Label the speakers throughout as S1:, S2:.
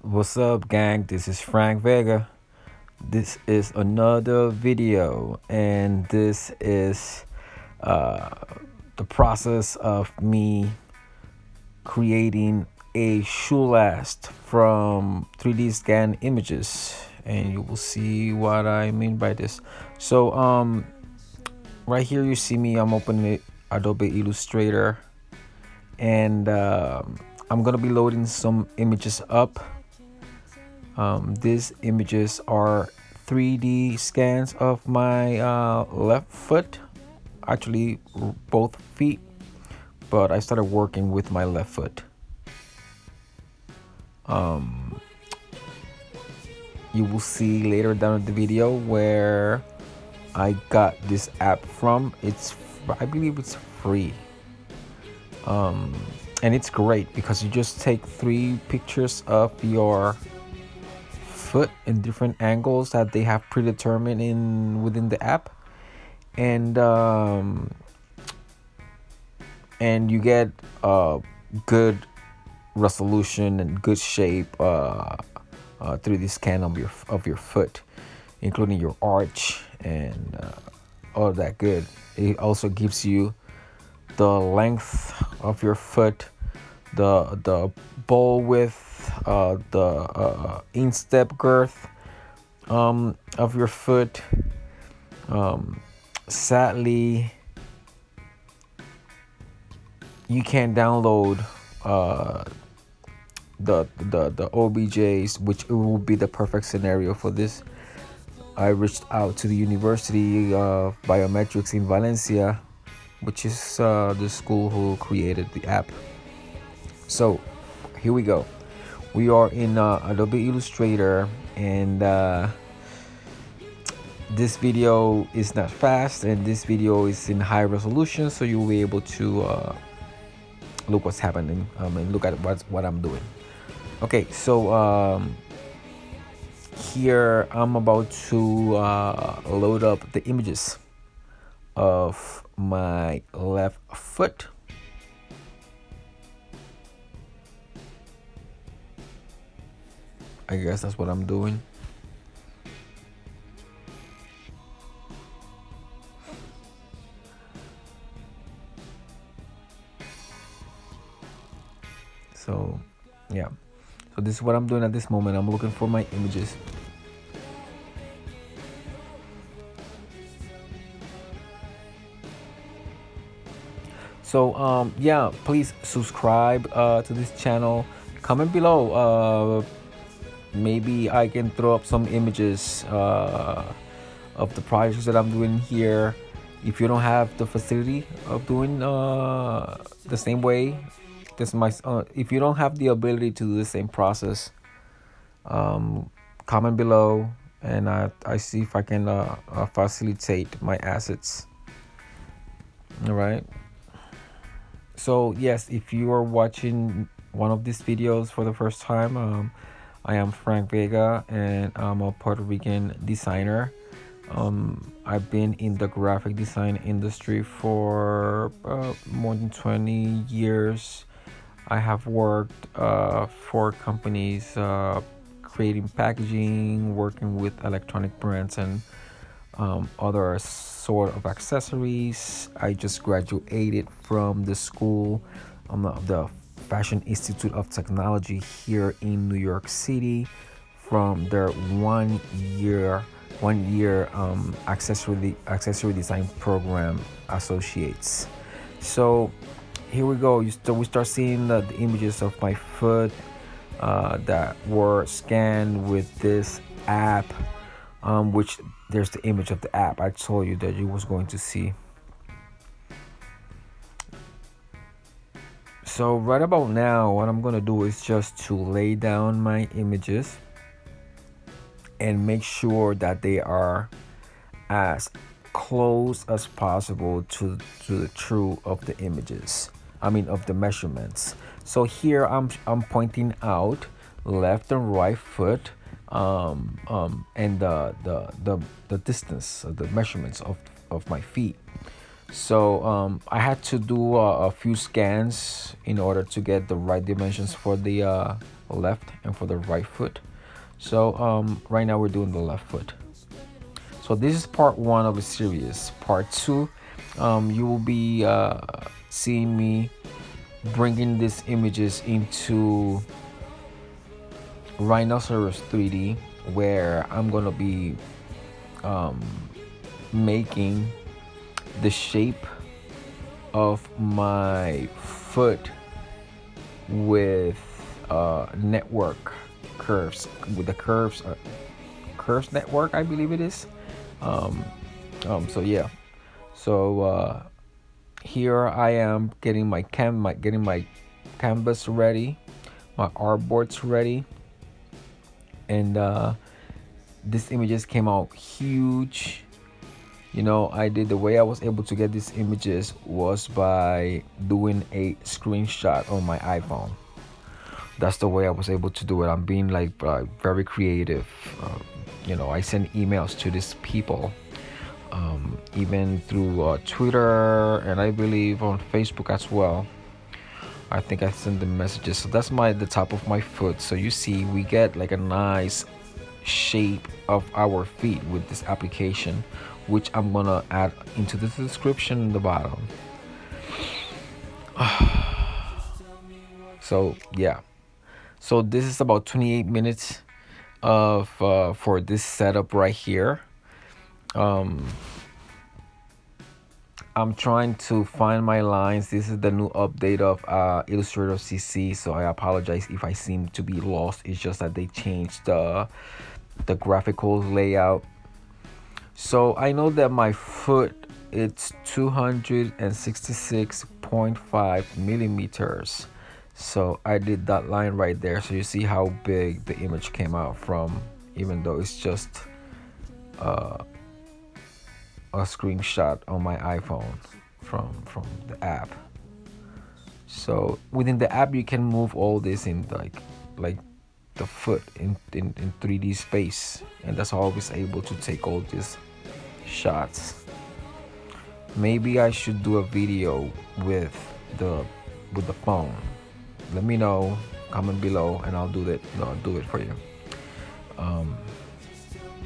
S1: What's up, gang? This is Frank Vega. This is another video, and this is uh, the process of me creating a shoe last from 3D scan images, and you will see what I mean by this. So, right here you see me. I'm opening Adobe Illustrator, and I'm gonna be loading some images up. These images are 3D scans of my left foot, actually both feet, but I started working with my left foot. You will see later down in the video where I got this app from. I believe it's free. And it's great because you just take 3 pictures of your foot in different angles that they have predetermined within the app, and you get good resolution and good shape 3D scan of your foot, including your arch and all that good. It also gives you the length of your foot, the ball width, the instep girth of your foot. Sadly, you can't download the OBJs, which it will be the perfect scenario for this. I reached out to the University of Biometrics in Valencia, which is the school who created the app. So here we go. We are in Adobe Illustrator, and this video is not fast, and this video is in high resolution, so you'll be able to look what's happening and look at what I'm doing. Okay, so here I'm about to load up the images of my left foot. I guess that's what I'm doing. So yeah, so this is what I'm doing at this moment. I'm looking for my images. So yeah, please subscribe to this channel. Comment below. Maybe I can throw up some images of the projects that I'm doing here. If you don't have the facility of doing the same way, if you don't have the ability to do the same process, comment below, and I see if I can facilitate my assets. All right. So yes, if you are watching one of these videos for the first time, I am Frank Vega, and I'm a Puerto Rican designer. I've been in the graphic design industry for more than 20 years. I have worked for companies creating packaging, working with electronic brands, and other sort of accessories. I just graduated from the school of the Fashion Institute of Technology here in New York City, from their one year accessory design program associates. So here we go. We start seeing the images of my foot that were scanned with this app, which there's the image of the app I told you that you was going to see. So right about now, what I'm gonna do is just to lay down my images and make sure that they are as close as possible to the truth of the images. I mean, of the measurements. So here I'm pointing out left and right foot, and the distance, the measurements of my feet. So I had to do a few scans in order to get the right dimensions for the left and for the right foot. So right now we're doing the left foot. So this is part one of the series. Part two, you will be seeing me bringing these images into Rhinoceros 3D, where I'm gonna be making the shape of my foot with network curves, with the curves network, I believe it is. So yeah, so here I am getting my canvas ready, my artboards ready, and these images came out huge. I did, the way I was able to get these images was by doing a screenshot on my iPhone. That's the way I was able to do it. I'm being like very creative. I send emails to these people, even through Twitter, and I believe on Facebook as well. I think I send the messages. So that's the top of my foot. So you see, we get like a nice shape of our feet with this application, which I'm gonna add into the description in the bottom. So yeah, so this is about 28 minutes of for this setup right here. I'm trying to find my lines. This is the new update of Illustrator CC, so I apologize if I seem to be lost. It's just that they changed the graphical layout. So I know that my foot, it's 266.5 millimeters. So I did that line right there. So you see how big the image came out from, even though it's just a screenshot on my iPhone from the app. So within the app, you can move all this in like the foot in 3D space, and that's how I was able to take all these shots. Maybe I should do a video with the phone. Let me know, comment below, and I'll do it. I'll do it for you.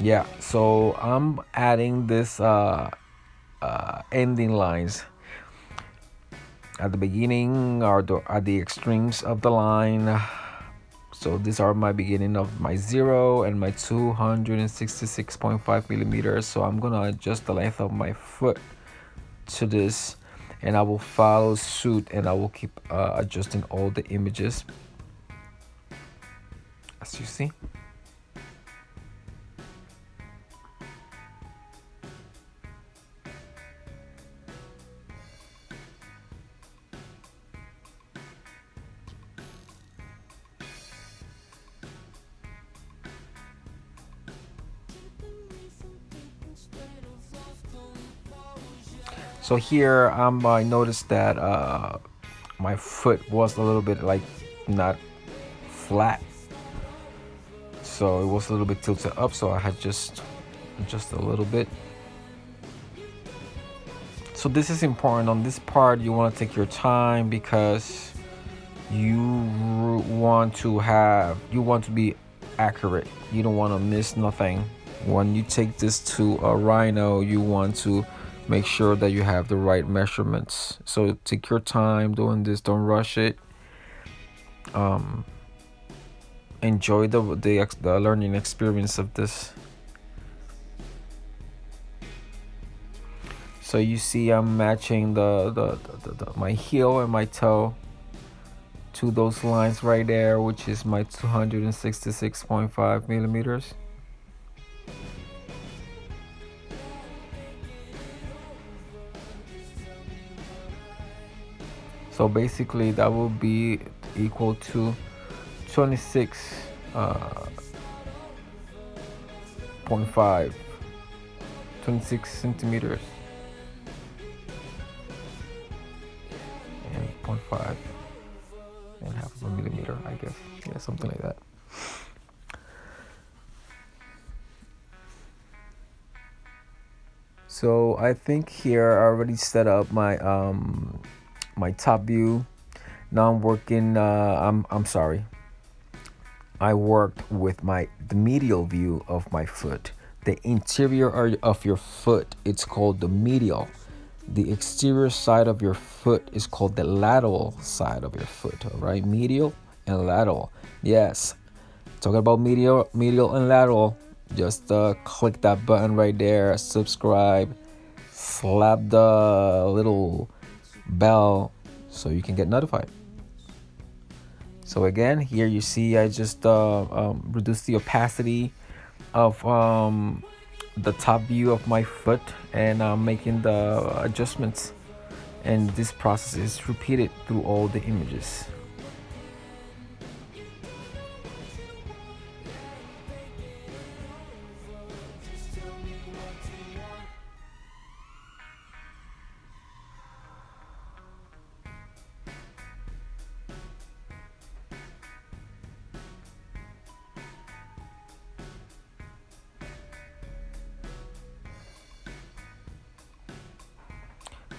S1: Yeah, so I'm adding this ending lines at the beginning or at the extremes of the line. So these are my beginning of my 0 and my 266.5 millimeters. So I'm gonna adjust the length of my foot to this, and I will follow suit, and I will keep adjusting all the images as you see. So here I noticed that my foot was a little bit like not flat, so it was a little bit tilted up, so I had just a little bit. So this is important. On this part, you want to take your time, because you want to be accurate. You don't want to miss nothing. When you take this to a Rhino, you want to make sure that you have the right measurements. So take your time doing this. Don't rush it. Enjoy the learning experience of this. So you see, I'm matching the my heel and my toe to those lines right there, which is my 266.5 millimeters. So basically that will be equal to 26.5 centimeters and 0.5 and half of a millimeter, I guess. Yeah, something like that. So I think here I already set up my top view. Now I'm working. I'm sorry. I worked with the medial view of my foot. The interior of your foot, it's called the medial. The exterior side of your foot is called the lateral side of your foot. All right, medial and lateral. Yes, talking about medial and lateral. Just click that button right there. Subscribe. Slap the little bell so you can get notified. So again, here you see I just reduced the opacity of the top view of my foot, and I'm making the adjustments. And this process is repeated through all the images.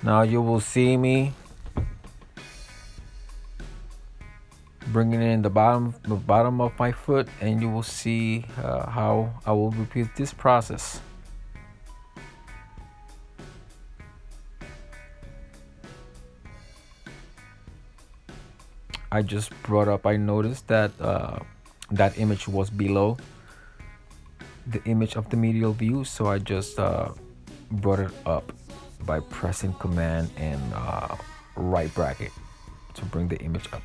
S1: Now you will see me bringing in the bottom of my foot, and you will see how I will repeat this process. I just brought up, I noticed that that image was below the image of the medial view, so I just brought it up by pressing command and right bracket to bring the image up.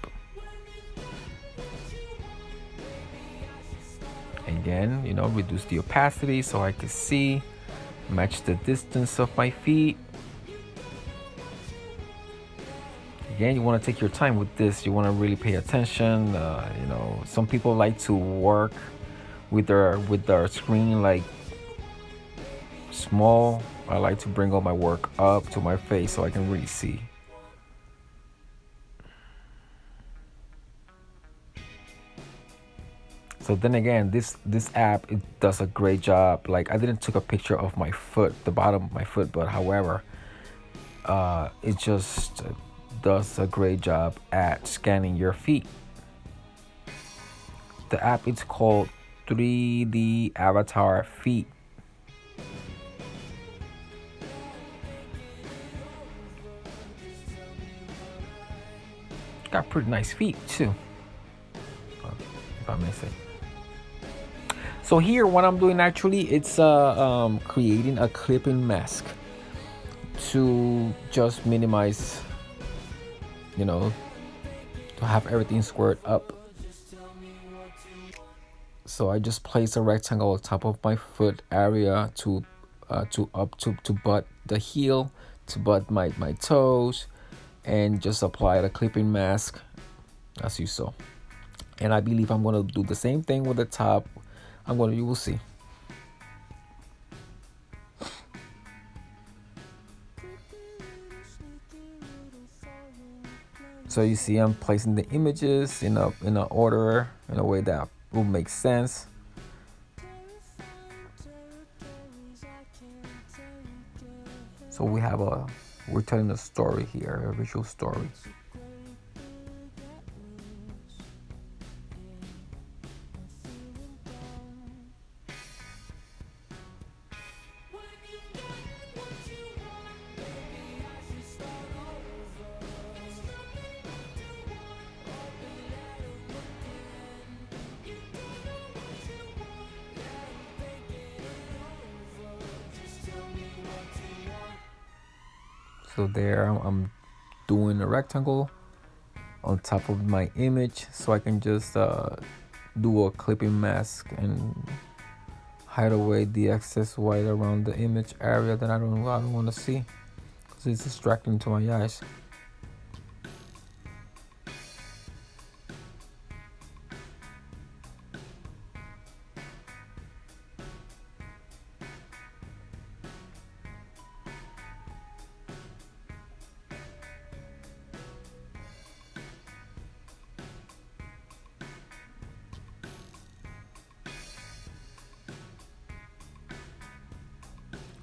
S1: Again, reduce the opacity so I can see, match the distance of my feet. Again, you want to take your time with this. You want to really pay attention. Some people like to work with their screen like small. I like to bring all my work up to my face so I can really see. So then again, this app, it does a great job. Like, I didn't took a picture of my foot, the bottom of my foot, but however, it just does a great job at scanning your feet. The app is called 3D Avatar Feet. Got pretty nice feet too, if I may say. So here, what I'm doing actually, it's creating a clipping mask to just minimize, to have everything squared up. So I just place a rectangle on top of my foot area to butt the heel, to butt my toes, and just apply the clipping mask as you saw. And I believe I'm gonna do the same thing with the top. You will see. So you see I'm placing the images in a order, in a way that will make sense. So we're telling a story here, a visual story. So there I'm doing a rectangle on top of my image, so I can just do a clipping mask and hide away the excess white around the image area that I don't want to see, because it's distracting to my eyes.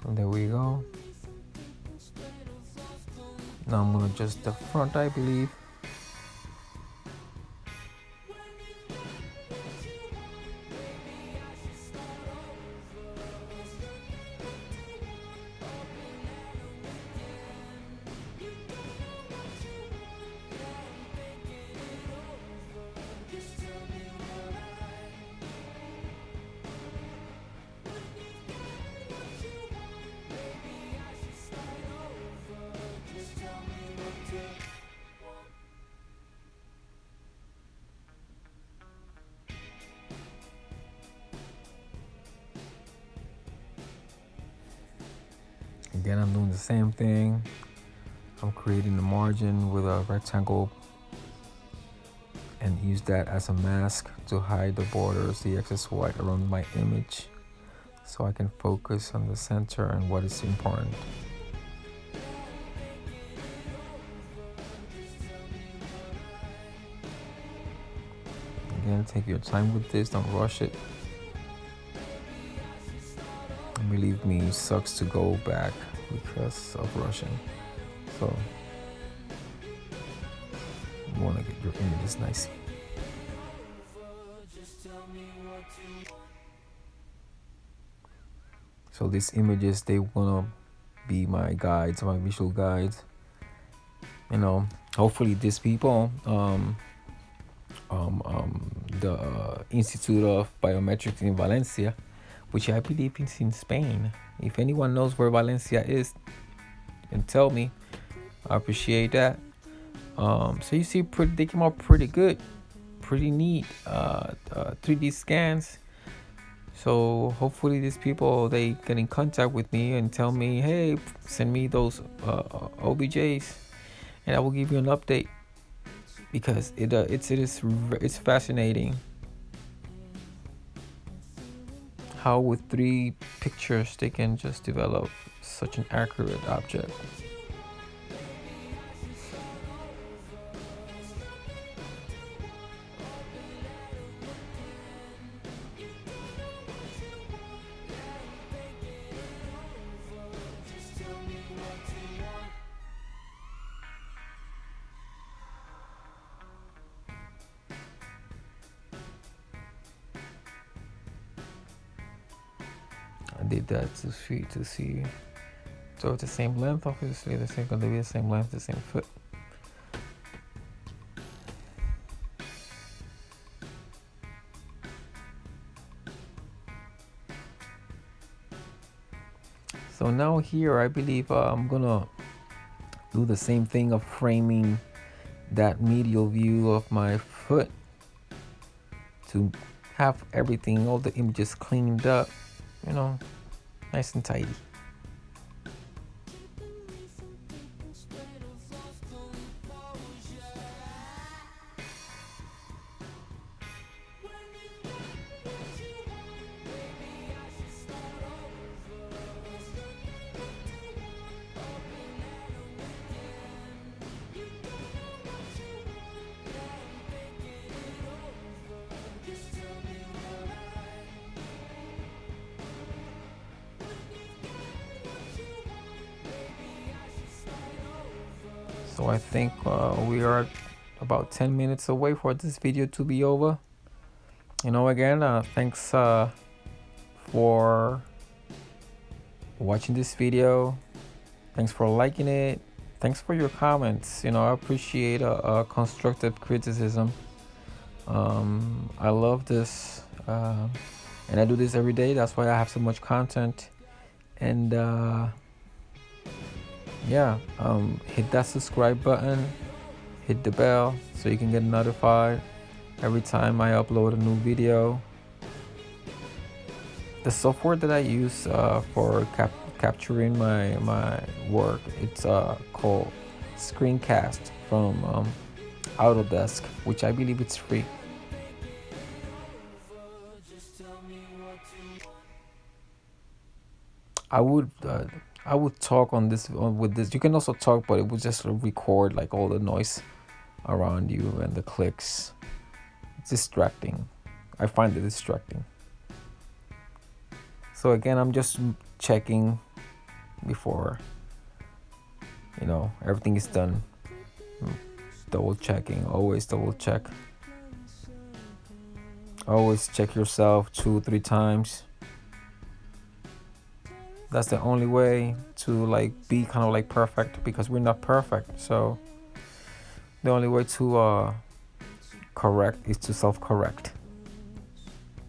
S1: And there we go. Now I'm gonna adjust the front, I believe. Again, I'm doing the same thing. I'm creating the margin with a rectangle and use that as a mask to hide the borders, the excess white around my image, so I can focus on the center and what is important. Again, take your time with this, don't rush it. And believe me, it sucks to go back because of rushing. So you want to get your images nice. So these images, they wanna be my guides, my visual guides. You know, hopefully these people, the Institute of Biometrics in Valencia, which I believe is in Spain. If anyone knows where Valencia is, then tell me. I appreciate that. So you see, they came out pretty good, pretty neat. 3D scans. So hopefully these people, they get in contact with me and tell me, hey, send me those OBJs, and I will give you an update, because it's fascinating how with 3 pictures they can just develop such an accurate object. I did that to see. So it's the same length, obviously. It's going to be the same length, the same foot. So now here, I believe I'm gonna do the same thing of framing that medial view of my foot to have everything, all the images cleaned up, you know, nice and tidy. So I think we are about 10 minutes away for this video to be over. You know, again, thanks for watching this video. Thanks for liking it. Thanks for your comments. You know, I appreciate a constructive criticism. I love this, and I do this every day. That's why I have so much content. And yeah, hit that subscribe button, hit the bell so you can get notified every time I upload a new video. The software that I use for capturing my work, it's called Screencast from Autodesk, which I believe it's free. I would talk on this with this. You can also talk, but it would just record like all the noise around you and the clicks. It's distracting. I find it distracting. So again, I'm just checking before Everything is done. Double checking, always double check. Always check yourself 2-3 times. That's the only way to be kind of perfect, because we're not perfect. So the only way to correct is to self-correct.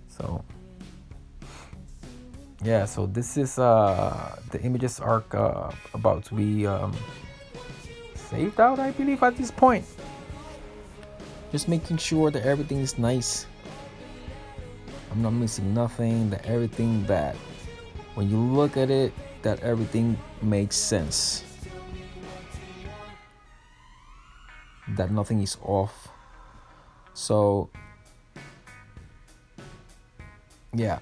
S1: So yeah, so this is the images are about to be saved out, I believe, at this point. Just making sure that everything is nice. I'm not missing nothing, that everything, that when you look at it, that everything makes sense, that nothing is off. So yeah,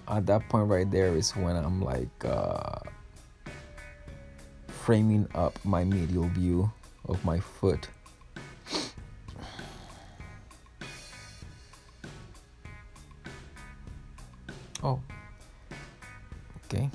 S1: at that point right there is when I'm framing up my medial view of my foot. Oh, okay.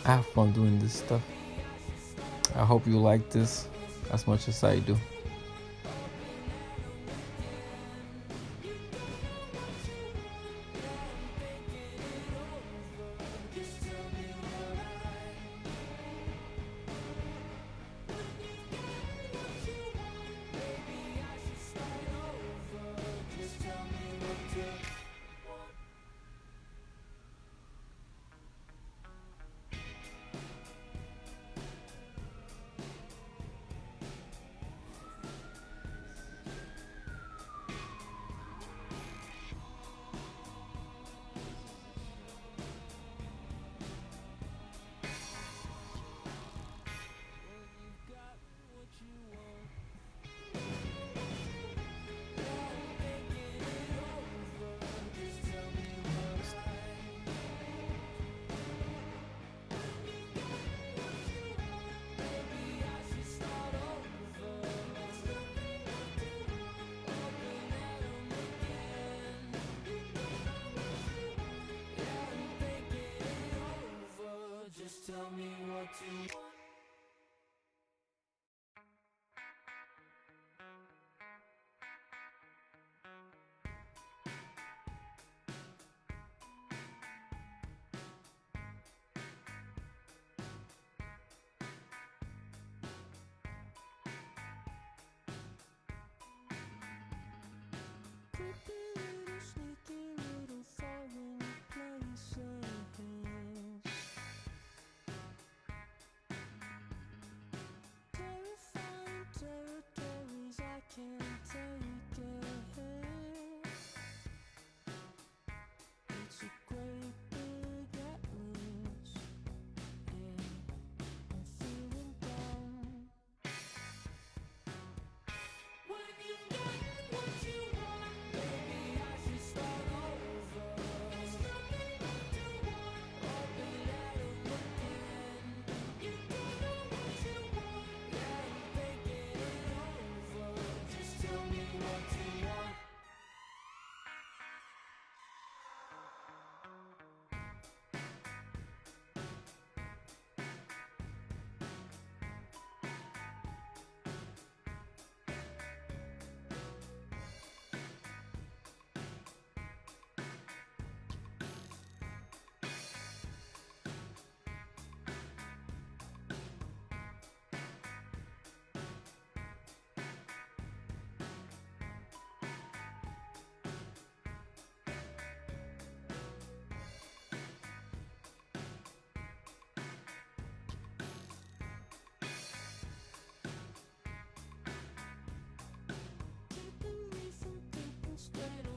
S1: I have fun doing this stuff. I hope you like this as much as I do.
S2: Tell me what you want. Straight